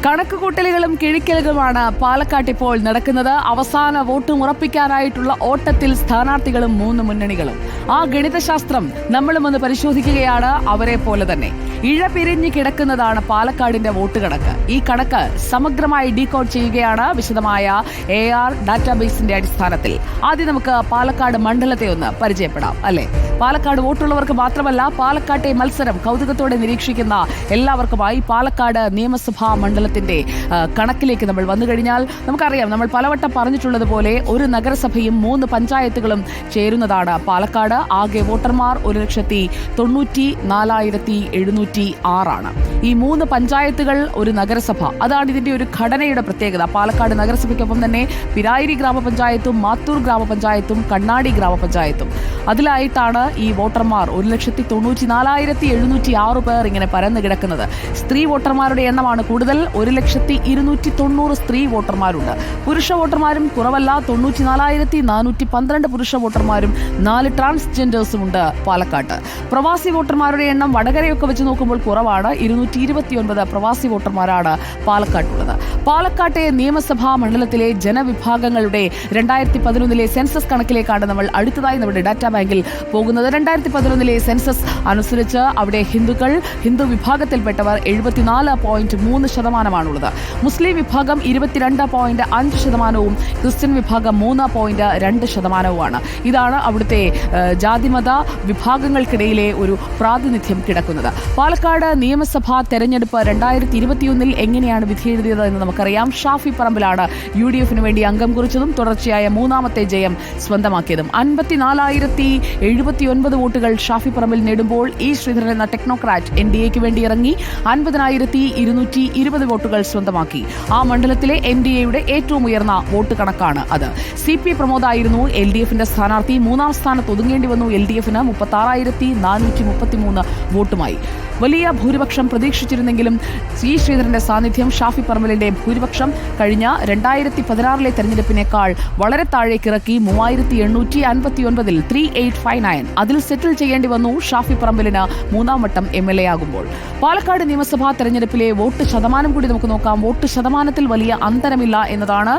കണക്കുകൂട്ടലുകളും കിഴിക്കലുകളുമാണ് പാലക്കാട്ട് ഇപ്പോൾ നടക്കുന്നത്. അവസാന വോട്ട് ഉറപ്പിക്കാനായിട്ടുള്ള ഓട്ടത്തിൽ സ്ഥാനാർത്ഥികളും മൂന്ന് മുന്നണികളും. ആ ഗണിതശാസ്ത്രം നമ്മളും ഒന്ന് പരിശോധിക്കുകയാണ്. അവരെ പോലെ തന്നെ ഇഴപിരിഞ്ഞ് കിടക്കുന്നതാണ് പാലക്കാടിന്റെ വോട്ട് കണക്ക്. ഈ കണക്ക് സമഗ്രമായി ഡീകോഡ് ചെയ്യുകയാണ് വിശദമായ AR ഡാറ്റാബേസിന്റെ അടിസ്ഥാനത്തിൽ. ആദ്യം നമുക്ക് പാലക്കാട് മണ്ഡലത്തെ ഒന്ന് പരിചയപ്പെടാം, അല്ലെ? പാലക്കാട് വോട്ടുള്ളവർക്ക് മാത്രമല്ല, പാലക്കാട്ടെ മത്സരം കൗതുകത്തോടെ നിരീക്ഷിക്കുന്ന എല്ലാവർക്കുമായി പാലക്കാട് നിയമസഭാ മണ്ഡലത്തിന്റെ കണക്കിലേക്ക് നമ്മൾ വന്നു കഴിഞ്ഞാൽ നമുക്കറിയാം, നമ്മൾ പലവട്ടം പറഞ്ഞിട്ടുള്ളതുപോലെ ഒരു നഗരസഭയും 3 പഞ്ചായത്തുകളും ചേരുന്നതാണ് പാലക്കാട്. ആകെ വോട്ടർമാർ 1,94,706 ഈ 3 പഞ്ചായത്തുകൾ, ഒരു നഗരസഭ, അതാണ് ഇതിന്റെ ഒരു ഘടനയുടെ പ്രത്യേകത. പാലക്കാട് നഗരസഭയ്ക്കൊപ്പം തന്നെ പിരായിരി ഗ്രാമപഞ്ചായത്തും മാത്തൂർ ഗ്രാമപഞ്ചായത്തും കണ്ണാടി ഗ്രാമപഞ്ചായത്തും. അതിലായിട്ടാണ് ഈ വോട്ടർമാർ 1,94,706 പേർ ഇങ്ങനെ പരന്നു കിടക്കുന്നത്. സ്ത്രീ വോട്ടർമാരുടെ എണ്ണമാണ് കൂടുതൽ. 1,290,000 സ്ത്രീ വോട്ടർമാരുണ്ട്. പുരുഷ വോട്ടർമാരും കുറവല്ല. 94,412 പുരുഷ വോട്ടർമാരും 4 ട്രാൻസ്ജെൻഡേഴ്സും ഉണ്ട് പാലക്കാട്ട്. പ്രവാസി വോട്ടർമാരുടെ എണ്ണം വടകരയൊക്കെ വെച്ച് നോക്കുമ്പോൾ കുറവാണ്. 229 പ്രവാസി വോട്ടർമാരാണ് പാലക്കാട്ടുള്ളത്. പാലക്കാട്ടെ നിയമസഭാ മണ്ഡലത്തിലെ ജനവിഭാഗങ്ങളുടെ 2011 സെൻസസ് കണക്കിലേക്കാണ് നമ്മൾ അടുത്തതായി നമ്മുടെ ഡാറ്റാ ബാങ്കിൽ പോകുന്നത്. 2011 സെൻസസ് അനുസരിച്ച് അവിടെ ഹിന്ദു വിഭാഗത്തിൽപ്പെട്ടവർ 74.3% മുസ്ലിം വിഭാഗം 22.5%, ക്രിസ്ത്യൻ വിഭാഗം 3.2%. ഇതാണ് അവിടുത്തെ ജാതിമത വിഭാഗങ്ങൾക്കിടയിലെ ഒരു പ്രാതിനിധ്യം കിടക്കുന്നത്. പാലക്കാട് നിയമസഭാ തെരഞ്ഞെടുപ്പ് 2021 എങ്ങനെയാണ് വിധിയെഴുതിയത് എന്ന് നമുക്കറിയാം. ഷാഫി പറമ്പിലാണ് UDFന് വേണ്ടി അംഗം കുറിച്ചതും തുടർച്ചയായ 3ാമത്തെ ജയം സ്വന്തമാക്കിയതും. 54,079 വോട്ടുകൾ ഷാഫി പറമ്പിൽ നേടുമ്പോൾ E. ശ്രീധരൻ എന്ന ടെക്നോക്രാറ്റ് NDAക്ക് വേണ്ടി ഇറങ്ങി 50,220 വോട്ടുകൾ സ്വന്തമാക്കി. ആ മണ്ഡലത്തിലെ NDAയുടെ ഏറ്റവും ഉയർന്ന വോട്ട് കണക്കാണ് അത്. CP പ്രമോദായിരുന്നു LDFന്റെ സ്ഥാനാർത്ഥി. 3ാം സ്ഥാനത്ത് ഒതുങ്ങേണ്ടി വന്നു LDFന് 36,433 വോട്ടുമായി. വലിയ ഭൂരിപക്ഷം പ്രതീക്ഷിച്ചിരുന്നെങ്കിലും E. ശ്രീധരന്റെ സാന്നിധ്യം ഷാഫി പറമ്പലിന്റെ ഭൂരിപക്ഷം കഴിഞ്ഞ 2016 തെരഞ്ഞെടുപ്പിനേക്കാൾ വളരെ താഴേക്കിറക്കി. 3,859 3859 അതിൽ സെറ്റിൽ ചെയ്യേണ്ടി വന്നു ഷാഫി പറമ്പലിന് 3ാം വട്ടം MLA ആകുമ്പോൾ. പാലക്കാട് നിയമസഭാ തെരഞ്ഞെടുപ്പിലെ വോട്ട് ശതമാനം കൂടി നമുക്ക് നോക്കാം. വോട്ട് ശതമാനത്തിൽ വലിയ അന്തരമില്ല എന്നതാണ്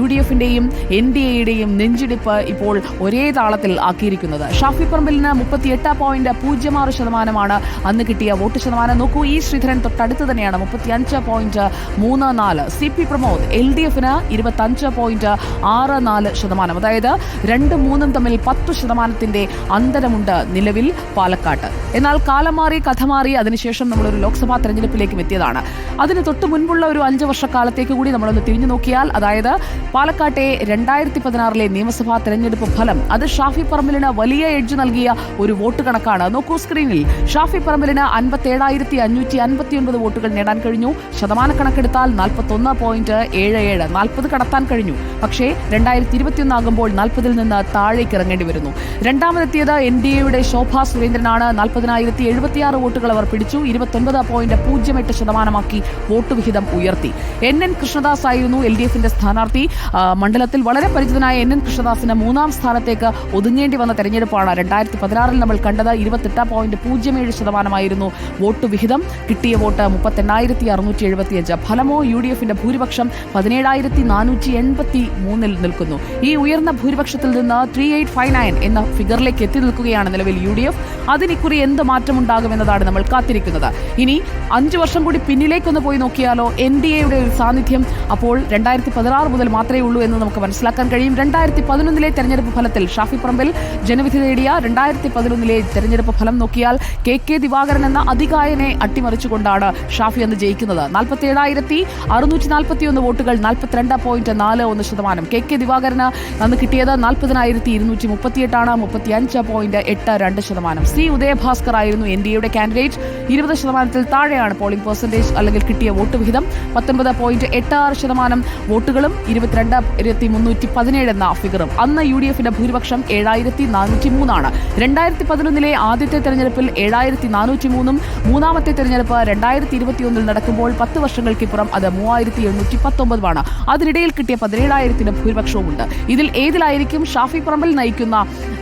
UDFന്റെയും NDAയുടെയും നെഞ്ചിടിപ്പ് ഇപ്പോൾ ഒരേ താളത്തിൽ ആക്കിയിരിക്കുന്നത്. ഷാഫി പറമ്പലിന് 38.06% അന്ന് കിട്ടിയ വോട്ട് ശതമാനം. നോക്കൂ, E. ശ്രീധരൻ തൊട്ടടുത്ത് തന്നെയാണ് 35.34. CP പ്രമോദ് LDFന് 25.64%. അതായത് 2ഉം 3ഉം തമ്മിൽ 10% അന്തരമുണ്ട് നിലവിൽ പാലക്കാട്ട്. എന്നാൽ കാലം മാറി കഥ മാറി അതിനുശേഷം നമ്മളൊരു ലോക്സഭാ തെരഞ്ഞെടുപ്പിലേക്ക് എത്തിയതാണ്. അതിന് തൊട്ട് മുൻപുള്ള ഒരു 5 വർഷക്കാലത്തേക്ക് കൂടി നമ്മളൊന്ന് തിരിഞ്ഞു നോക്കിയാൽ, അതായത് പാലക്കാട്ടെ 2016 നിയമസഭാ തെരഞ്ഞെടുപ്പ് ഫലം, അത് ഷാഫി പറമ്പലിന് വലിയ എഡ്ജ് നൽകിയ ഒരു വോട്ട് കണക്കാണ്. നോക്കൂ സ്ക്രീനിൽ. ഷാഫി പറമ്പലിന് 57,559 വോട്ടുകൾ നേടാൻ കഴിഞ്ഞു. ശതമാന കണക്കെടുത്താൽ 41.77, 40 കടത്താൻ കഴിഞ്ഞു. പക്ഷേ 2021 ആകുമ്പോൾ 40-ൽ നിന്ന് താഴേക്ക് ഇറങ്ങേണ്ടി വരുന്നു. രണ്ടാമതെത്തിയത് NDAയുടെ ശോഭാ സുരേന്ദ്രനാണ്. 40,076 വോട്ടുകൾ അവർ പിടിച്ചു. 29.08% വോട്ട് വിഹിതം ഉയർത്തി. NN കൃഷ്ണദാസ് ആയിരുന്നു LDFന്റെ സ്ഥാനാർത്ഥി. മണ്ഡലത്തിൽ വളരെ പരിചിതനായ NN കൃഷ്ണദാസിന് 3ാം സ്ഥാനത്തേക്ക് ഒതുങ്ങേണ്ടി വന്ന തെരഞ്ഞെടുപ്പാണ് 2016 നമ്മൾ കണ്ടത്. 28.07% വോട്ട് വിഹിതം. കിട്ടിയ വോട്ട് 38,675. ഫലമോ UDFന്റെ ഭൂരിപക്ഷം 17,483 നിൽക്കുന്നു. ഈ ഉയർന്ന ഭൂരിപക്ഷത്തിൽ നിന്ന് 3859 എന്ന ഫിഗറിലേക്ക് എത്തി നിൽക്കുകയാണ് നിലവിൽ UDF. അതിനിക്കുറി എന്ത് മാറ്റമുണ്ടാകുമെന്നതാണ് നമ്മൾ കാത്തിരിക്കുന്നത്. ഇനി 5 വർഷം കൂടി പിന്നിലേക്കൊന്ന് പോയി നോക്കിയാലോ. NDAയുടെ ഒരു സാന്നിധ്യം അപ്പോൾ 2016 മുതൽ മാത്രമേ ഉള്ളൂ എന്ന് നമുക്ക് മനസ്സിലാക്കാൻ കഴിയും. 2011 തെരഞ്ഞെടുപ്പ് ഫലത്തിൽ ഷാഫി പറമ്പിൽ ജനവിധി നേടിയ 2011 തെരഞ്ഞെടുപ്പ് ഫലം നോക്കിയാൽ KK ദിവാകരൻ എന്ന അതികായനെ അട്ടിമറിച്ചുകൊണ്ടാണ് ഷാഫി അന്ന് ജയിക്കുന്നത്. 47,641 വോട്ടുകൾ, 42.41%. KK ദിവാകരന് അന്ന് കിട്ടിയത് 40,238, 35.82%. C. ഉദയഭാസ്കർ ആയിരുന്നു NDAയുടെ കാൻഡിഡേറ്റ്. 20% താഴെയാണ് പോളിംഗ് പെർസെന്റേജ് അല്ലെങ്കിൽ കിട്ടിയ വോട്ട് വിഹിതം. 19.86% വോട്ടുകളും 22,317 എന്ന ഫിഗറും. അന്ന് UDFന്റെ ഭൂരിപക്ഷം 7,403. 2011 ആദ്യത്തെ തെരഞ്ഞെടുപ്പിൽ 7,403, 3ാമത്തെ തെരഞ്ഞെടുപ്പ് 2021 നടക്കുമ്പോൾ 10 വർഷങ്ങൾക്കിപ്പുറം അത് 3,819. അതിനിടയിൽ കിട്ടിയ 17,000 ഭൂരിപക്ഷവുമുണ്ട്. ഇതിൽ ഏതിലായിരിക്കും ഷാഫി പറമ്പിൽ നയിക്കുന്ന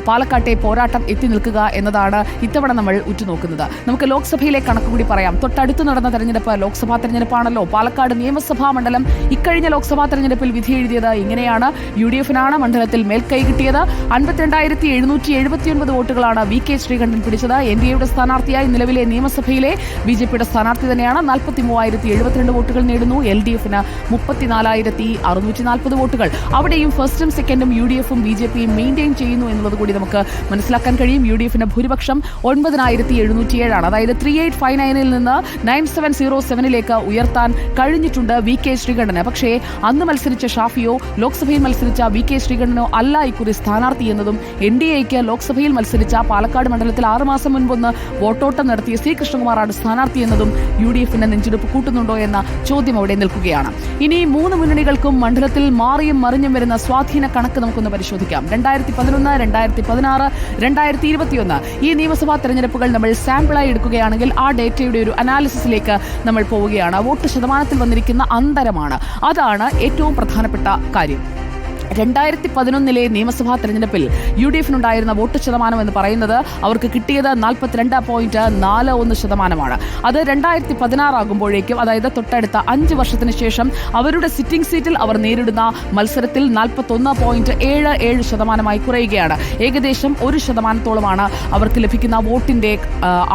പാലക്കാട്ടെ പോരാട്ടം എത്തി നിൽക്കുക എന്നതാണ് ഇത്തവണ നമ്മൾ ഉറ്റുനോക്കുന്നത്. നമുക്ക് ലോക്സഭയിലെ കണക്കുകൂടി പറയാം. തൊട്ടടുത്ത് നടന്ന തെരഞ്ഞെടുപ്പ് ലോക്സഭാ തെരഞ്ഞെടുപ്പാണല്ലോ. പാലക്കാട് നിയമസഭാ മണ്ഡലം ഇക്കഴിഞ്ഞ ലോക്സഭാ തെരഞ്ഞെടുപ്പിൽ വിധി എഴുതിയത് ഇങ്ങനെയാണ്. UDF-നാണ് മണ്ഡലത്തിൽ മേൽക്കൈ കിട്ടിയത്. 52,779 വോട്ടുകളാണ് VK ശ്രീകണ്ഠൻ പിടിച്ചത്. NDA-യുടെ സ്ഥാനാർത്ഥിയായി നിലവിലെ നിയമസഭയിലെ BJP-യുടെ സ്ഥാനാർത്ഥി തന്നെയാണ്. 43,072 വോട്ടുകൾ നേടുന്നു. LDF-ന് 34,640 വോട്ടുകൾ. അവിടെയും ഫസ്റ്റും സെക്കൻഡും UDF-ഉം BJP-യും മെയിൻറ്റെയിൻ ചെയ്യുന്നു എന്നുള്ളത് കൂടി നമുക്ക് മനസ്സിലാക്കാൻ കഴിയും. UDF-ന് ഭൂരിപക്ഷം 9,707 അതായത് 3859-ൽ നിന്ന് 9707-ലേക്ക് ഉയർത്താൻ കഴിഞ്ഞിട്ടുണ്ട് VK ശ്രീകണ്ഠന്. പക്ഷേ അന്ന് മത്സരിച്ച ഷാഫിയോ ലോക്സഭയിൽ മത്സരിച്ച VK ശ്രീകണ്ഠനോ അല്ല ഇക്കുറി സ്ഥാനാർത്ഥി എന്നതും NDA-ക്ക് ലോക്സഭയിൽ മത്സരിച്ച പാലക്കാട് മണ്ഡലത്തിൽ 6 മാസം മുൻപൊന്ന് വോട്ടോട്ടം നടത്തിയ C കൃഷ്ണകുമാറാണ് സ്ഥാനാർത്ഥി എന്നതും UDF-ന് നെഞ്ചെടുപ്പ് കൂട്ടുന്നുണ്ടോ എന്ന ചോദ്യം അവിടെ നിൽക്കുകയാണ്. ഇനി 3 മുന്നണികൾക്കും മണ്ഡലത്തിൽ മാറിയും മറിഞ്ഞും വരുന്ന സ്വാധീന കണക്ക് നമുക്കൊന്ന് പരിശോധിക്കാം. 2011, 2016, 2021 ഈ നിയമസഭാ തെരഞ്ഞെടുപ്പുകൾ നമ്മൾ സാമ്പിളായി എടുക്കുകയാണെങ്കിൽ ആ ഡേറ്റയുടെ ഒരു അനാലിസിസിലേക്ക് നമ്മൾ പോവുകയാണ്. വോട്ട് ശതമാനത്തിൽ വന്നിരിക്കുന്ന അന്തരമാണ്. അതാണ് ഏറ്റവും പ്രധാനപ്പെട്ട കാര്യം. 2011 നിയമസഭാ തെരഞ്ഞെടുപ്പിൽ UDF-നുണ്ടായിരുന്ന വോട്ട് ശതമാനം എന്ന് പറയുന്നത് അവർക്ക് കിട്ടിയത് 42.41%. അത് 2016 ആകുമ്പോഴേക്കും, അതായത് തൊട്ടടുത്ത 5 വർഷത്തിന് ശേഷം അവരുടെ സിറ്റിംഗ് സീറ്റിൽ അവർ നേരിടുന്ന മത്സരത്തിൽ 41.77% കുറയുകയാണ്. ഏകദേശം 1% അവർക്ക് ലഭിക്കുന്ന വോട്ടിന്റെ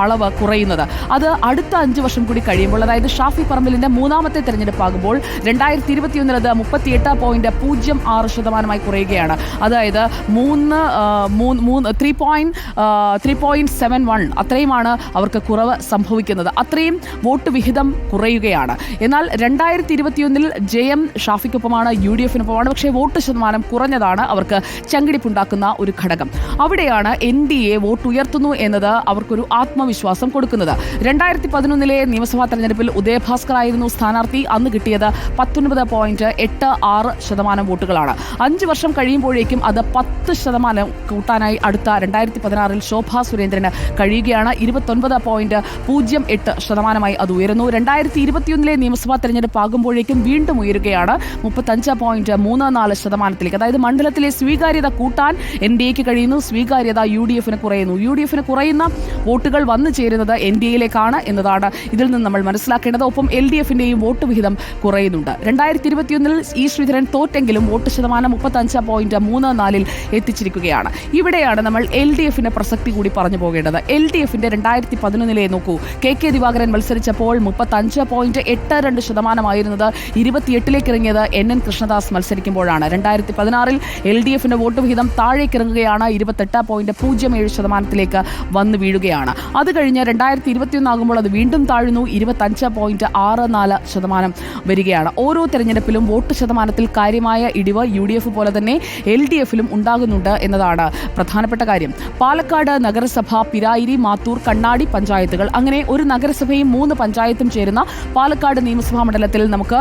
അളവ് കുറയുന്നത്. അത് അടുത്ത 5 വർഷം കൂടി കഴിയുമ്പോൾ, അതായത് ഷാഫി പറമ്പിലിന്റെ 3ാമത്തെ തെരഞ്ഞെടുപ്പാകുമ്പോൾ 2021 അത് 38.06% കുറയുകയാണ്. അതായത് 3.71 അത്രയുമാണ് അവർക്ക് കുറവ് സംഭവിക്കുന്നത്. അത്രയും വോട്ട് വിഹിതം കുറയുകയാണ്. എന്നാൽ 2021 ജയം ഷാഫിക്കൊപ്പമാണ്, UDF-നൊപ്പമാണ്. പക്ഷേ വോട്ട് ശതമാനം കുറഞ്ഞതാണ് അവർക്ക് ചങ്കിടിപ്പുണ്ടാക്കുന്ന ഒരു ഘടകം. അവിടെയാണ് NDA വോട്ട് ഉയർത്തുന്നു എന്നത് അവർക്കൊരു ആത്മവിശ്വാസം കൊടുക്കുന്നത്. 2011 നിയമസഭാ തെരഞ്ഞെടുപ്പിൽ ഉദയഭാസ്കർ ആയിരുന്നു സ്ഥാനാർത്ഥി. അന്ന് കിട്ടിയത് 19.86% വോട്ടുകളാണ്. 5 വർഷം കഴിയുമ്പോഴേക്കും അത് 10% കൂട്ടാനായി അടുത്ത 2016 ശോഭാ സുരേന്ദ്രന് കഴിയുകയാണ്. 29.08% അത് ഉയരുന്നു. 2021 നിയമസഭാ തെരഞ്ഞെടുപ്പ് ആകുമ്പോഴേക്കും വീണ്ടും ഉയരുകയാണ് 35.34%. അതായത് മണ്ഡലത്തിലെ സ്വീകാര്യത കൂട്ടാൻ NDA-ക്ക് കഴിയുന്നു. സ്വീകാര്യത UDF-ന് കുറയുന്നു. UDF-ന് കുറയുന്ന വോട്ടുകൾ വന്നു ചേരുന്നത് NDA-യിലേക്കാണ് എന്നതാണ് ഇതിൽ നിന്ന് നമ്മൾ മനസ്സിലാക്കേണ്ടത്. ഒപ്പം LDF-ന്റെയും വോട്ട് വിഹിതം കുറയുന്നുണ്ട്. 2021 E ശ്രീധരൻ തോറ്റെങ്കിലും വോട്ട് ശതമാനം 35.34 എത്തിച്ചിരിക്കുകയാണ്. ഇവിടെയാണ് നമ്മൾ LDF-ന്റെ പ്രസക്തി കൂടി പറഞ്ഞു പോകേണ്ടത്. LDF-ന്റെ 2011 നോക്കൂ. KK ദിവാകരൻ മത്സരിച്ചപ്പോൾ 35.82% ആയിരുന്നത് 28-ലേക്ക് ഇറങ്ങിയത് NN കൃഷ്ണദാസ് മത്സരിക്കുമ്പോഴാണ്. 2016 LDF-ന്റെ വോട്ട് വിഹിതം താഴേക്കിറങ്ങുകയാണ്. 28.07%-ലേക്ക് വന്നു വീഴുകയാണ്. അത് കഴിഞ്ഞ് 2021 ആകുമ്പോൾ അത് വീണ്ടും താഴുന്നു. 25.64% വരികയാണ്. ഓരോ തെരഞ്ഞെടുപ്പിലും വോട്ട് ശതമാനത്തിൽ കാര്യമായ ഇടിവ് UDF പോലെ തന്നെ LDF-ലും ഉണ്ടാകുന്നുണ്ട് എന്നതാണ് പ്രധാനപ്പെട്ട കാര്യം. പാലക്കാട് നഗരസഭ, പിരായിരി, മാത്തൂർ, കണ്ണാടി പഞ്ചായത്തുകൾ, അങ്ങനെ ഒരു നഗരസഭയും 3 പഞ്ചായത്തും ചേരുന്ന പാലക്കാട് നിയമസഭാ മണ്ഡലത്തിൽ നമുക്ക്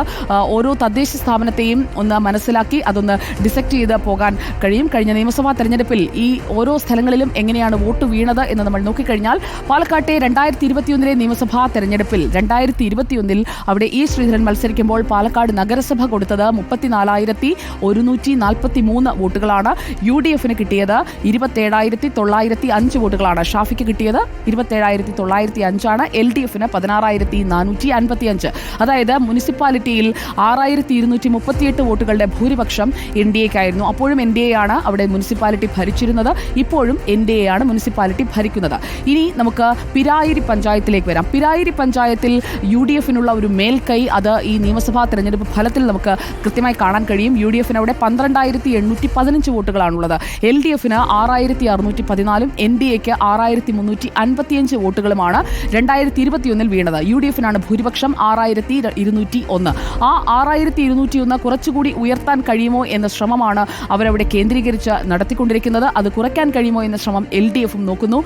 ഓരോ തദ്ദേശ സ്ഥാപനത്തെയും ഒന്ന് മനസ്സിലാക്കി അതൊന്ന് ഡിസെക്ട് ചെയ്ത് പോകാൻ കഴിയും. കഴിഞ്ഞ നിയമസഭാ തെരഞ്ഞെടുപ്പിൽ ഈ ഓരോ സ്ഥലങ്ങളിലും എങ്ങനെയാണ് വോട്ട് വീണത് എന്ന് നമ്മൾ നോക്കിക്കഴിഞ്ഞാൽ, പാലക്കാട്ടെ 2021 നിയമസഭാ തെരഞ്ഞെടുപ്പിൽ 2021 അവിടെ E ശ്രീധരൻ മത്സരിക്കുമ്പോൾ പാലക്കാട് നഗരസഭ കൊടുത്തത് 34,143 വോട്ടുകളാണ്. UDF-ന് കിട്ടിയത് 27,905 വോട്ടുകളാണ്. ഷാഫിക്ക് കിട്ടിയത് 27,905 LDF-ന് 16,455. അതായത് മുനിസിപ്പാലിറ്റിയിൽ 6,238 വോട്ടുകളുടെ ഭൂരിപക്ഷം NDA-ക്കായിരുന്നു. അപ്പോഴും NDA ആണ് അവിടെ മുനിസിപ്പാലിറ്റി ഭരിച്ചിരുന്നത്. ഇപ്പോഴും NDA ആണ് മുനിസിപ്പാലിറ്റി ഭരിക്കുന്നത്. ഇനി നമുക്ക് പിരായിരി പഞ്ചായത്തിലേക്ക് വരാം. പിരായിരി പഞ്ചായത്തിൽ UDF-നുള്ള ഒരു മേൽക്കൈ അത് ഈ നിയമസഭാ തെരഞ്ഞെടുപ്പ് ഫലത്തിൽ നമുക്ക് കൃത്യമായി കാണാൻ കഴിയും. UDF-ന് അവിടെ 12,815 വോട്ടുകളാണുള്ളത്. LDF-ന് 6,614 NDA-ക്ക് 6,355 വോട്ടുകളുമാണ് 2021 വീണത്. UDF-നാണ് ഭൂരിപക്ഷം 6,201. ആ 6,201 കുറച്ചുകൂടി ഉയർത്താൻ കഴിയുമോ എന്ന ശ്രമമാണ് അവരവിടെ കേന്ദ്രീകരിച്ച് നടത്തിക്കൊണ്ടിരിക്കുന്നത്. അത് കുറയ്ക്കാൻ കഴിയുമോ എന്ന ശ്രമം LDF-ഉം നോക്കുന്നു.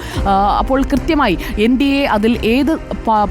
അപ്പോൾ കൃത്യമായി NDA അതിൽ ഏത്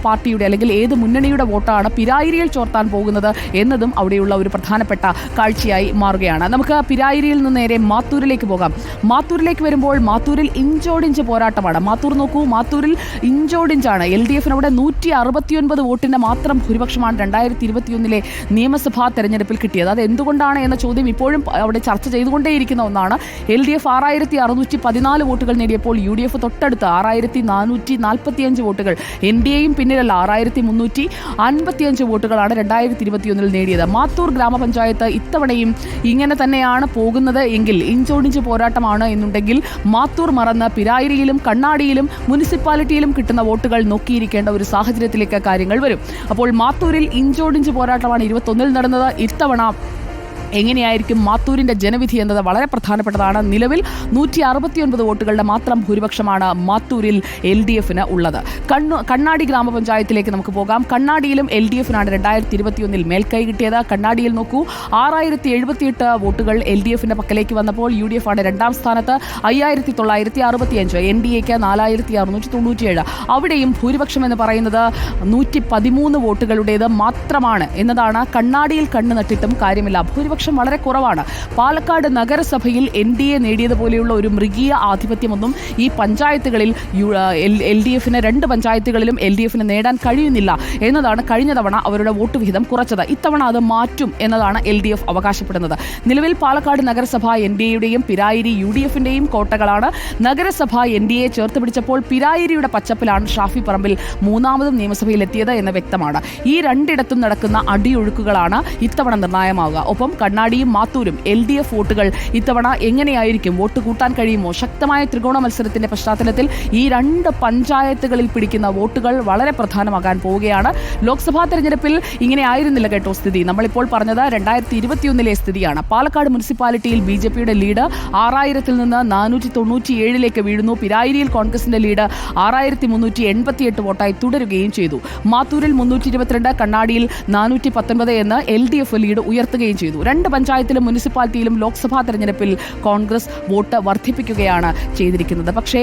പാർട്ടിയുടെ അല്ലെങ്കിൽ ഏത് മുന്നണിയുടെ വോട്ടാണ് പിരായിരിയിൽ ചോർത്താൻ പോകുന്നത് എന്നതും അവിടെയുള്ള ഒരു പ്രധാനപ്പെട്ട കാഴ്ചയായി മാറുകയാണ്. തന്നെയാണ്. നമുക്ക് പിരായിരിയിൽ നിന്ന് നേരെ മാത്തൂരിലേക്ക് പോകാം. മാത്തൂരിലേക്ക് വരുമ്പോൾ മാത്തൂരിൽ ഇഞ്ചോടിഞ്ച് പോരാട്ടമാണ്. മാത്തൂർ നോക്കൂ, മാത്തൂരിൽ ഇഞ്ചോടിഞ്ചാണ്. LDF അവിടെ 169 വോട്ടിന്റെ മാത്രം ഭൂരിപക്ഷമാണ് 2021 നിയമസഭാ തെരഞ്ഞെടുപ്പിൽ കിട്ടിയത്. അത് എന്തുകൊണ്ടാണ് എന്ന ചോദ്യം ഇപ്പോഴും അവിടെ ചർച്ച ചെയ്തുകൊണ്ടേയിരിക്കുന്ന ഒന്നാണ്. LDF 6614 വോട്ടുകൾ നേടിയപ്പോൾ UDF തൊട്ടടുത്ത് 6445 വോട്ടുകൾ, NDAയും പിന്നിലല്ല 6355 വോട്ടുകളാണ് 2021 നേടിയത്. മാത്തൂർ ഗ്രാമപഞ്ചായത്ത് ഇത്തവണയും ഇങ്ങനെ തന്നെയാണ് പോകുന്നത് എങ്കിൽ, ഇഞ്ചോടിഞ്ച് പോരാട്ടമാണ് എന്നുണ്ടെങ്കിൽ, മാത്തൂർ മറന്ന് പിരായിരിയിലും കണ്ണാടിയിലും മുനിസിപ്പാലിറ്റിയിലും കിട്ടുന്ന വോട്ടുകൾ നോക്കിയിരിക്കേണ്ട ഒരു സാഹചര്യത്തിലേക്ക് കാര്യങ്ങൾ വരും. അപ്പോൾ മാത്തൂരിൽ ഇഞ്ചോടിഞ്ച് പോരാട്ടമാണ് 21 നടന്നത്. ഇത്തവണ എങ്ങനെയായിരിക്കും മാത്തൂരിന്റെ ജനവിധി എന്നത് വളരെ പ്രധാനപ്പെട്ടതാണ്. നിലവിൽ 169 വോട്ടുകളുടെ മാത്രം ഭൂരിപക്ഷമാണ് മാത്തൂരിൽ LDF ഉള്ളത്. കണ്ണാടി ഗ്രാമപഞ്ചായത്തിലേക്ക് നമുക്ക് പോകാം. കണ്ണാടിയിലും LDF 2021 മേൽക്കൈ കിട്ടിയത്. കണ്ണാടിയിൽ നോക്കൂ, 6078 വോട്ടുകൾ LDF പക്കലേക്ക് വന്നപ്പോൾ UDF രണ്ടാം സ്ഥാനത്ത് 5965, NDAക്ക് 4697. അവിടെയും ഭൂരിപക്ഷം എന്ന് പറയുന്നത് 113 വോട്ടുകളുടേത് മാത്രമാണ് എന്നതാണ്. കണ്ണാടിയിൽ കണ്ണു നട്ടിട്ടും കാര്യമില്ല, ഭൂരിപക്ഷം വളരെ കുറവാണ്. പാലക്കാട് നഗരസഭയിൽ NDA നേടിയതുപോലെയുള്ള ഒരു മൃഗീയ ആധിപത്യമൊന്നും ഈ പഞ്ചായത്തുകളിൽ LDF 2 പഞ്ചായത്തുകളിലും LDF നേടാൻ കഴിയുന്നില്ല എന്നതാണ് കഴിഞ്ഞ തവണ അവരുടെ വോട്ട് വിഹിതം കുറച്ചത്. ഇത്തവണ അത് മാറ്റും എന്നതാണ് LDF അവകാശപ്പെടുന്നത്. നിലവിൽ പാലക്കാട് നഗരസഭ NDAയുടെയും പിരായിരി UDFന്റെയും കോട്ടകളാണ്. നഗരസഭ NDA ചേർത്ത് പിടിച്ചപ്പോൾ പിരായിരിയുടെ പച്ചപ്പിലാണ് ഷാഫി പറമ്പിൽ മൂന്നാമതും നിയമസഭയിൽ എത്തിയത് എന്ന് വ്യക്തമാണ്. ഈ രണ്ടിടത്തും നടക്കുന്ന അടിയൊഴുക്കുകളാണ് ഇത്തവണ നിർണായകമാവുക. ഒപ്പം കണ്ണാടിയും മാത്തൂരും LDF വോട്ടുകൾ ഇത്തവണ എങ്ങനെയായിരിക്കും, വോട്ട് കൂട്ടാൻ കഴിയുമോ? ശക്തമായ ത്രികോണ മത്സരത്തിന്റെ പശ്ചാത്തലത്തിൽ ഈ 2 പഞ്ചായത്തുകളിൽ പിടിക്കുന്ന വോട്ടുകൾ വളരെ പ്രധാനമാകാൻ പോവുകയാണ്. ലോക്സഭാ തെരഞ്ഞെടുപ്പിൽ ഇങ്ങനെ ആയിരുന്നില്ല കേട്ടോ സ്ഥിതി. നമ്മളിപ്പോൾ പറഞ്ഞത് 2021 സ്ഥിതിയാണ്. പാലക്കാട് മുനിസിപ്പാലിറ്റിയിൽ BJPയുടെ ലീഡ് 6000-ൽ നിന്ന് 497 വീഴുന്നു. പിരായിരിയിൽ കോൺഗ്രസിന്റെ ലീഡ് 6388 വോട്ടായി തുടരുകയും ചെയ്തു. മാത്തൂരിൽ 322, കണ്ണാടിയിൽ 419 എന്ന് LDF ലീഡ് ഉയർത്തുകയും ചെയ്തു. 2 പഞ്ചായത്തിലും മുനിസിപ്പാലിറ്റിയിലും ലോക്സഭാ തെരഞ്ഞെടുപ്പിൽ കോൺഗ്രസ് വോട്ട് വർദ്ധിപ്പിക്കുകയാണ് ചെയ്തിരിക്കുന്നത്. പക്ഷേ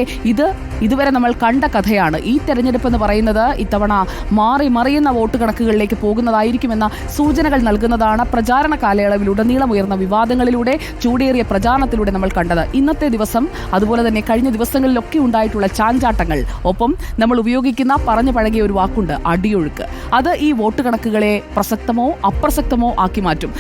ഇതുവരെ നമ്മൾ കണ്ട കഥയാണ്. ഈ തെരഞ്ഞെടുപ്പ് എന്ന് പറയുന്നത് ഇത്തവണ മാറി മറിയുന്ന വോട്ട് കണക്കുകളിലേക്ക് പോകുന്നതായിരിക്കുമെന്ന സൂചനകൾ നൽകുന്നതാണ്. പ്രചാരണ കാലയളവിലുടനീളം ഉയർന്ന വിവാദങ്ങളിലൂടെ, ചൂടേറിയ പ്രചാരണത്തിലൂടെ നമ്മൾ കണ്ടത്. ഇന്നത്തെ ദിവസം അതുപോലെ തന്നെ കഴിഞ്ഞ ദിവസങ്ങളിലൊക്കെ ഉണ്ടായിട്ടുള്ള ചാഞ്ചാട്ടങ്ങൾ, ഒപ്പം നമ്മൾ ഉപയോഗിക്കുന്ന പറഞ്ഞു പഴകിയ ഒരു വാക്കുണ്ട്, അടിയൊഴുക്ക്. അത് ഈ വോട്ട് കണക്കുകളെ പ്രസക്തമോ അപ്രസക്തമോ ആക്കി മാറ്റും.